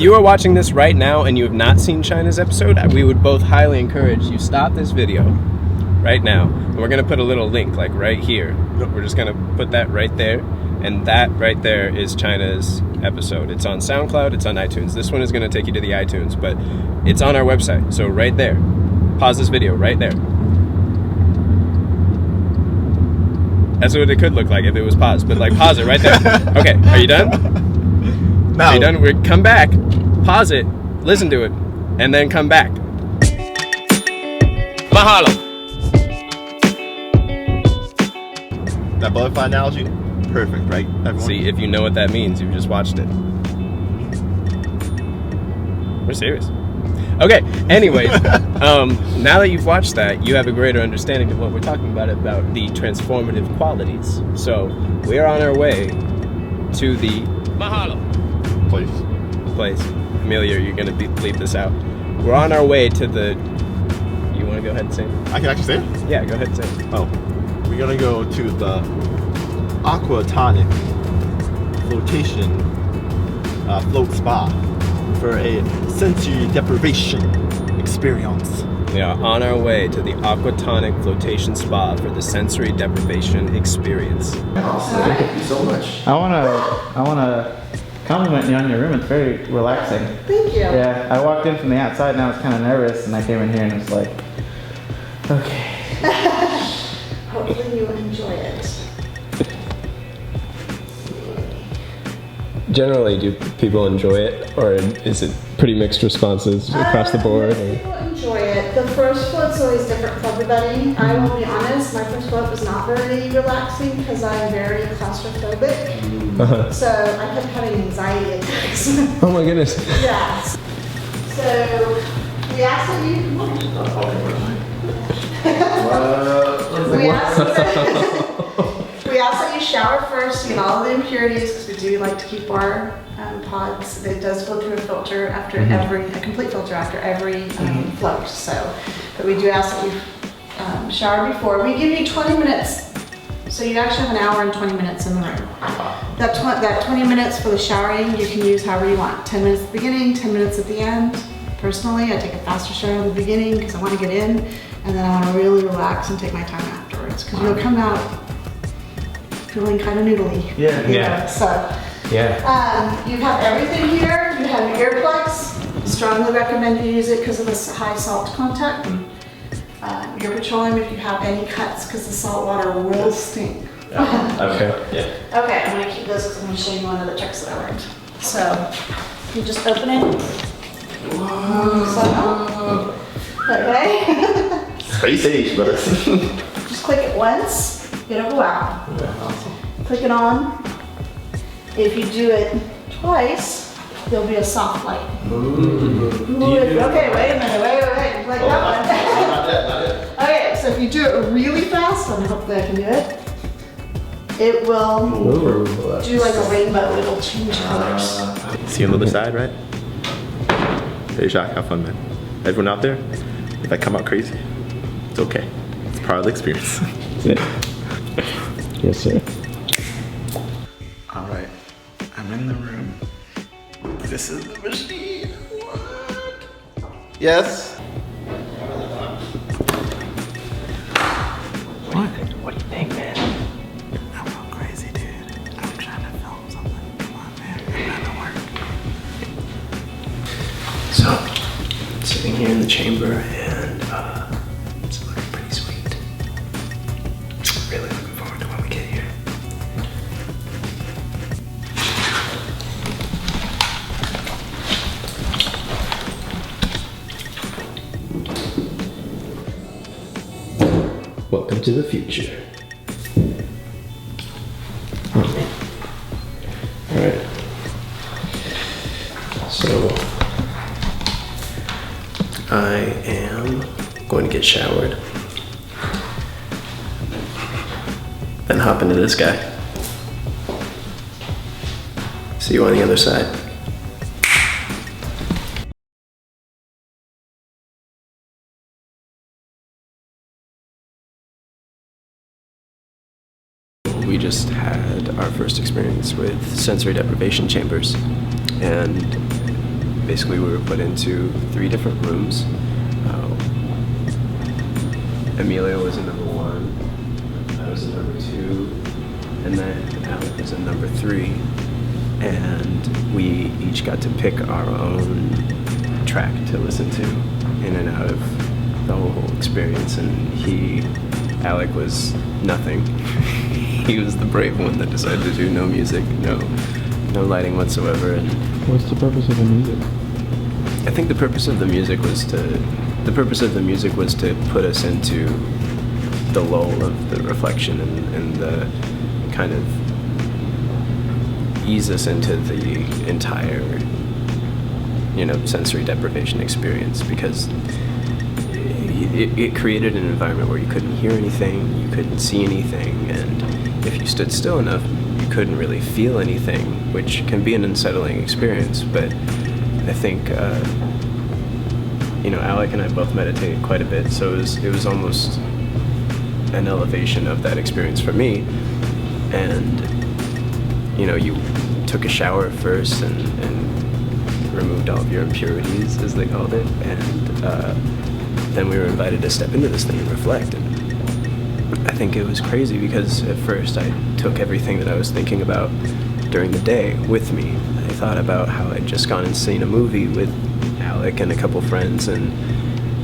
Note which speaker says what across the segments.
Speaker 1: you are watching this right now and you have not seen China's episode, we would both highly encourage you stop this video right now. And we're going to put a little link like right here. We're just going to put that right there. And that right there is China's episode. It's on SoundCloud, it's on iTunes. This one is going to take you to the iTunes, but it's on our website. So right there. Pause this video right there. That's what it could look like if it was paused, but like pause it right there. Okay, are you done?
Speaker 2: No.
Speaker 1: Are you done? We're come back, pause it, listen to it, and then come back. Mahalo.
Speaker 2: That butterfly analogy, perfect, right? Everyone?
Speaker 1: See, if you know what that means, you've just watched it. We're serious. Okay, anyways, now that you've watched that, you have a greater understanding of what we're talking about the transformative qualities. So, we're on our way to the Mahalo place. Amelia, you're going to bleep this out. We're on our way to the... You want to go ahead and say it?
Speaker 2: I can actually say it?
Speaker 1: Yeah, go ahead and say it.
Speaker 2: Oh, we're going to go to the aquatonic flotation float spa for a sensory deprivation experience.
Speaker 1: We are on our way to the aquatonic flotation spa for the sensory deprivation experience.
Speaker 2: Awesome. Thank you so much.
Speaker 3: I wanna compliment you on your room. It's very relaxing.
Speaker 4: Thank you.
Speaker 3: Yeah, I walked in from the outside and I was kind of nervous, and I came in here and it's like, okay.
Speaker 4: Hopefully you enjoy it.
Speaker 1: Generally, do people enjoy it, or is it pretty mixed responses across the board?
Speaker 4: Most people enjoy it. The first float's always different for everybody. I will be honest, my first float was not very relaxing because I'm very claustrophobic. So I kept having anxiety attacks.
Speaker 1: Oh my goodness.
Speaker 4: Yeah. So we asked that you. We ask that you shower first, get all of the impurities, because we do like to keep our pods. It does go through a filter after a complete filter after every float. So, but we do ask that you shower before. We give you 20 minutes. So you actually have an hour and 20 minutes in the room. That 20 minutes for the showering, you can use however you want. 10 minutes at the beginning, 10 minutes at the end. Personally, I take a faster shower in the beginning because I want to get in, and then I want to really relax and take my time afterwards. Because you'll come out feeling kind of noodly.
Speaker 3: Yeah.
Speaker 4: So, you have everything here. You have your earplugs. Strongly recommend you use it because of this high salt content. Your petroleum if you have any cuts because the salt water will stink.
Speaker 1: Okay.
Speaker 4: Okay, I'm going to keep this because I'm going to show you one of the tricks that I learned. So, you just open it. Whoa. Okay.
Speaker 2: Space age, brother.
Speaker 4: Just click it once, it'll go out. Click it on. If you do it twice, there'll be a soft light. Okay, wait a minute, wait. Like that one. Okay, so if you do it really fast, and hopefully I can do it, it will do like a rainbow, it'll change colors.
Speaker 2: See on the other side, right? Hey, Jacques, have fun, man. Everyone out there, if I come out crazy, it's okay. It's part of the experience.
Speaker 1: Yes, sir.
Speaker 3: All right, I'm in the room. This is the machine. What?
Speaker 2: Yes?
Speaker 3: What do you think, man? I'm going crazy, dude. I'm trying to film something. Come on, man. I'm gonna work.
Speaker 5: So, sitting here in the chamber, and it's looking pretty sweet. Really looking forward to when we get here. Welcome to the future. Alright. So, I am going to get showered. Then hop into this guy. See you on the other side. We just had our first experience with sensory deprivation chambers, and basically we were put into 3 different rooms. Amelia was in number 1, I was in number 2, and then Alec was in number 3. And we each got to pick our own track to listen to in and out of the whole experience. And Alec was nothing. He was the brave one that decided to do no music, no lighting whatsoever. And
Speaker 3: What's the purpose of the music?
Speaker 5: I think the purpose of the music was to put us into the lull of the reflection and the kind of ease us into the entire, sensory deprivation experience, because it created an environment where you couldn't hear anything, you couldn't see anything, and if you stood still enough, you couldn't really feel anything, which can be an unsettling experience. But I think, Alec and I both meditate quite a bit, so it was almost an elevation of that experience for me. And you took a shower first and removed all of your impurities, as they called it, and then we were invited to step into this thing and reflect. And I think it was crazy because at first I took everything that I was thinking about during the day with me. I thought about how I'd just gone and seen a movie with Alec and a couple friends, and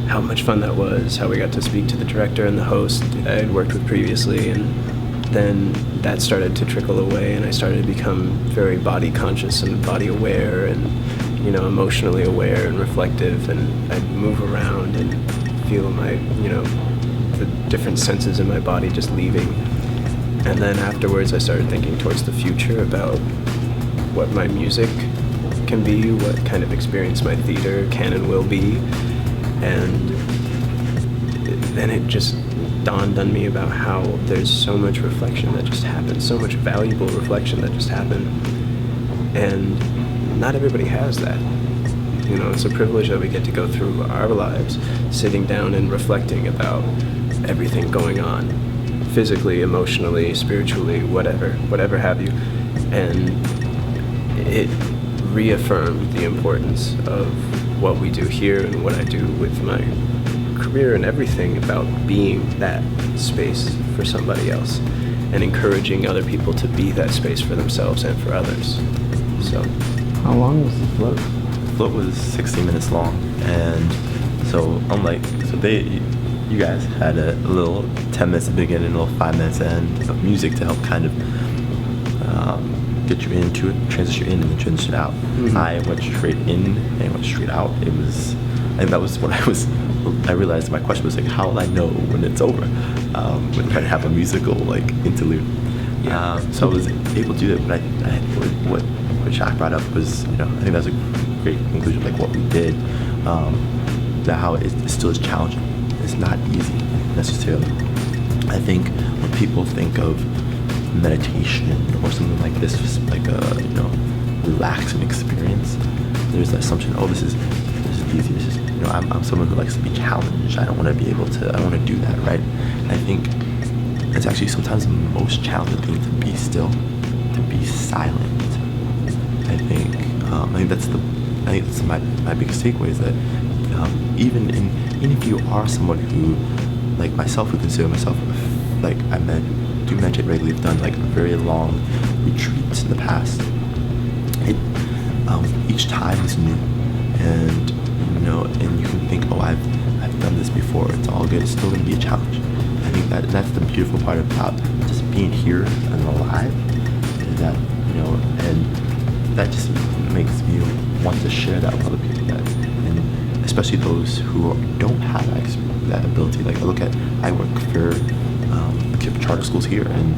Speaker 5: how much fun that was, how we got to speak to the director and the host I had worked with previously. And then that started to trickle away, and I started to become very body conscious and body aware, and emotionally aware and reflective, and I'd move around and feel my the different senses in my body just leaving. And then afterwards I started thinking towards the future about what my music can be, what kind of experience my theater can and will be. And then it just dawned on me about how there's so much reflection that just happened, so much valuable reflection that just happened. And not everybody has that. It's a privilege that we get to go through our lives sitting down and reflecting about everything going on, physically, emotionally, spiritually, whatever have you. And it reaffirmed the importance of what we do here and what I do with my career and everything about being that space for somebody else and encouraging other people to be that space for themselves and for others. So,
Speaker 3: how long was the float?
Speaker 2: The float was 16 minutes long, and you guys had a little 10 minutes at the beginning, a little 5 minutes end of music to help kind of get you into it, transition in and then transition out. Mm-hmm. I went straight in and went straight out. I think that was what I realized my question was how will I know when it's over? When trying to have a musical interlude. Yeah. So I was able to do that, but what Shaq brought up was, I think that's a great conclusion, what we did, that how it still is challenging. It's not easy necessarily. I think when people think of meditation or something like this, just a relaxing experience, there's the assumption, this is easy. This is, I'm someone who likes to be challenged. I don't want to be able to. I don't want to do that, right? And I think it's actually sometimes the most challenging thing to be still, to be silent. I think that's my biggest takeaway is that even if you are someone who, like myself, who consider myself do meditate regularly, have done very long retreats in the past. Each time is new, and and you can think, I've done this before. It's all good. It's still going to be a challenge. I think that's the beautiful part about just being here and alive. Is that and that just makes me want to share that with other people. And especially those who don't have that ability. I work for charter schools here, and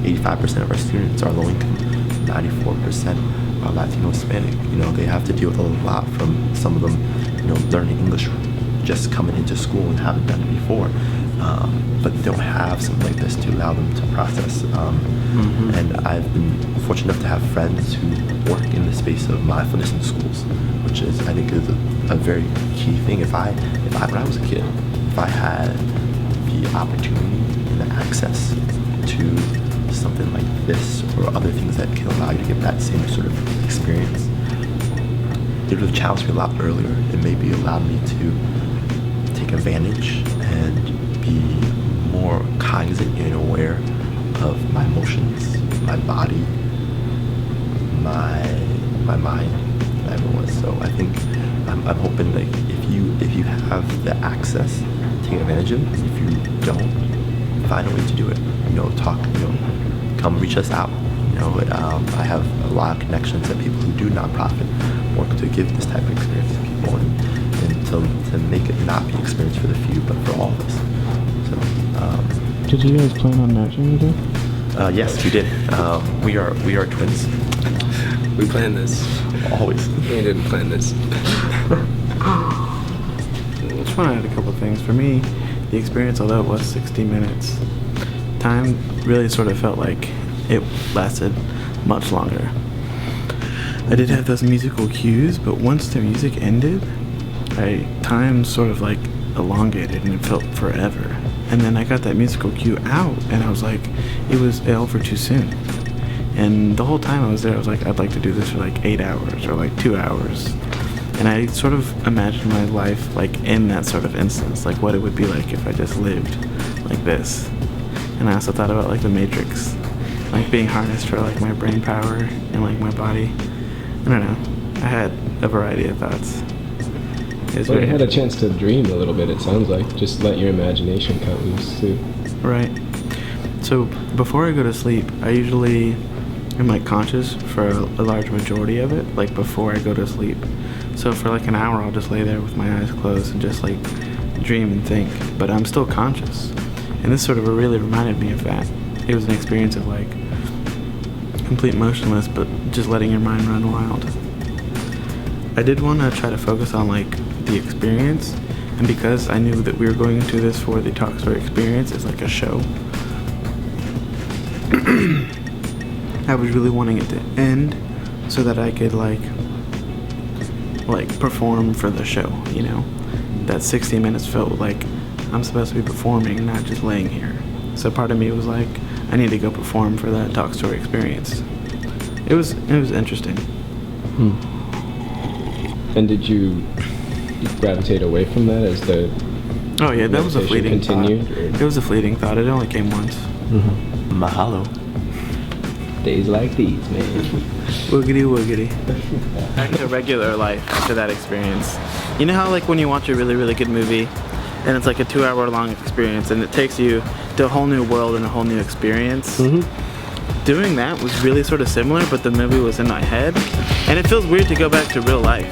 Speaker 2: 85% of our students are low income, 94% are Latino, Hispanic. They have to deal with a lot from some of them, learning English just coming into school and haven't done it before, but they don't have something like this to allow them to process. And I've been fortunate enough to have friends who work in the space of mindfulness in schools, which is, I think, is a very key thing. When I was a kid, if I had the opportunity and the access to something like this or other things that can allow you to get that same sort of experience, it would have challenged me a lot earlier. It maybe allowed me to take advantage and be more cognizant and aware of my emotions, my body, my mind, whatever it was. So I think I'm hoping like if you have the access, take advantage of it. If you don't, find a way to do it. Come reach us out. I have a lot of connections and people who do nonprofit work to give this type of experience to people and to make it not be experience for the few, but for all of us. So,
Speaker 3: Did you guys plan on matching again?
Speaker 2: yes, we did. We are twins.
Speaker 1: We planned this.
Speaker 2: Always.
Speaker 1: We didn't plan this.
Speaker 3: I just want to add a couple things. For me, the experience, although it was 60 minutes, time really sort of felt like it lasted much longer. I did have those musical cues, but once the music ended, time sort of like elongated and it felt forever. And then I got that musical cue out and I was like, it was over too soon. And the whole time I was there, I was like, I'd like to do this for like 8 hours or like 2 hours. And I sort of imagined my life like in that sort of instance, like what it would be like if I just lived like this. And I also thought about like the Matrix, like being harnessed for like my brain power and like my body. I don't know. I had a variety of thoughts.
Speaker 1: Well, you had a chance to dream a little bit, it sounds like. Just let your imagination cut loose, too.
Speaker 3: Right. So before I go to sleep, I usually am like conscious for a large majority of it, like before I go to sleep. So for like an hour, I'll just lay there with my eyes closed and just like dream and think, but I'm still conscious. And this sort of really reminded me of that. It was an experience of like complete motionless, but just letting your mind run wild. I did want to try to focus on like the experience, and because I knew that we were going into this for the TalkStory experience as like a show, I was really wanting it to end so that I could like perform for the show, you know? That 60 minutes felt like I'm supposed to be performing, not just laying here. So part of me was like, I need to go perform for that TalkStory experience. It was interesting.
Speaker 1: And did you gravitate away from that as the
Speaker 3: Oh yeah, that was a fleeting
Speaker 1: continued,
Speaker 3: thought.
Speaker 1: or?
Speaker 3: It was a fleeting thought. It only came once.
Speaker 2: Mahalo.
Speaker 1: Days like these, man.
Speaker 3: Woogity woogity. Back to regular life after that experience. You know how like when you watch a really, really good movie and it's like a 2-hour long experience and it takes you to a whole new world and a whole new experience? Doing that was really sort of similar, but the movie was in my head. And it feels weird to go back to real life.